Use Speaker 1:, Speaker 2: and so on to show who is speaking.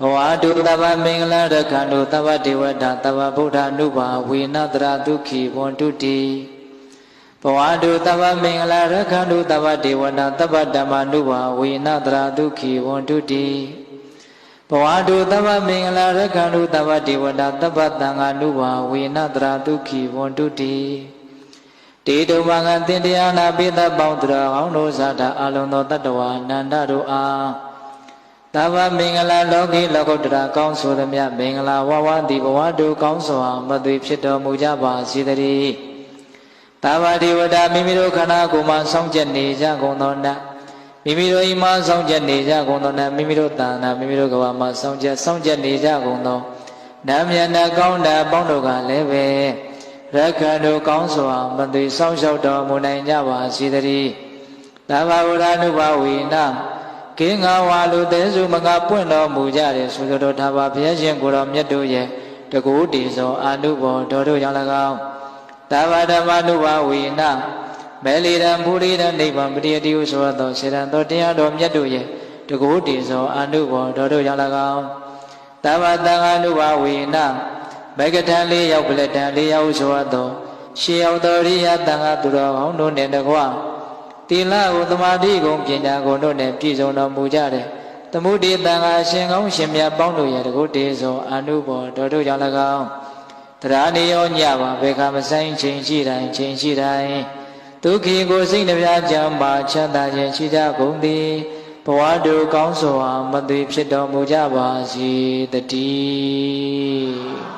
Speaker 1: ဘဝတုတဗ္ဗမင်္ဂလာရခန္တုတဗ္ဗဒေဝတာတဗ္ဗဗုဒ္ဓနုဘာဝေနတရာဒုက္ခိဝန္တုတိဘဝတုတဗ္ဗမင်္ဂလာရခန္တုတဗ္ဗဒေဝတာတဗ္ဗဓမ္မနုဘာဝေနတရာဒုက္ခိဝန္တုတိဘဝတုတဗ္ဗမင်္ဂလာရခန္တုတဗ္ဗဒေဝတာတဗ္ဗသံဃာနုဘာဝေနတရာဒုက္ခိဝန္တုတိတေတုမင်္ဂသင်တရားနာပိသပေါင်းတော်အောင်တို့ဇာတာအလုံးသောတတ္တဝါနန္ဒတို့အားတဗ္ဗမင်္ဂလာလောကီလောကုတ္တရာကောင်းဆိုသည်မြတ်မင်္ဂလာဝဝတိဘဝတုကောင်းစွာမသွေဖြစ်တော်မူကြပါစေတည်းတဗ္ဗဒေဝတာမိမိတို့ခန္ဓာကိုယ်မှာစောင့်ကြနေကြကုန်သောနတ်မိမိတို့ဤမှာစောင့်ကြနေကြကုန်သောနတ်မိမိတို့တဏ္ဍာမိမိတို့ကဘာမှာစောင့်ကြနေကြကုန်သောနတ်မြတ်နာကောင်းတာပေါင်းတို့ကလည်းပဲရက္ခဏတို့ကောင်းစွာမသွေစောင့်ရှောက်တော်မူနိုင်ကြပါစေတည်းတဗ္ဗဗုဒ္ဓနုဘဝေနကင်းငါဝါလူသေးစုမကပွင့်တော်မူကြတယ်ဆိုတော်ထာဝရဘုရားရှင်ကိုယ်တော်မြတ်တို့ရဲ့တကူတည်သောအာနုဘော်တော်တို့ကြောင့်၎င်းတဗ္ဗဓမ္မနုဘဝေနမေလီရံဘူရိရံနိဗ္ဗာန်ပရိယတိဟုဆိုသောစေတံတော်တရားတော်မြတ်တို့ရဲ့တကူတည်သောအာနုဘော်တော်တို့ကြောင့်၎င်းတဗ္ဗသံဃာနုဘဝေနမေကထံ၄ယောက်ပလက်ထံ၄ယောက်ဆိုသောရှေးရောက်တော်ရိယသံဃာသူတော်ကောင်းတို့နှင့်တကွတိလကိုသမာဓိကိုပညာကိုတို့နဲ့ပြည့်စုံတော်မူကြတယ်။သမုဒိတံဃာရှင်ကောင်းရှင်မြတ်ပေါင်းတို့ရဲ့တကုတေသောအာနုဘော်တော်တို့ကြောင့်၎င်းတရားနေရောညပါဘေခမဆိုင်ချိန်ရှိတိုင်းဒုက္ခိကိုစိတ်နှပြကြံပါချမ်းသာခြင်းရှိကြကုန်သည်ဘဝတုကောင်းစွာမသွေဖြစ်တော်မူကြပါစေတည်း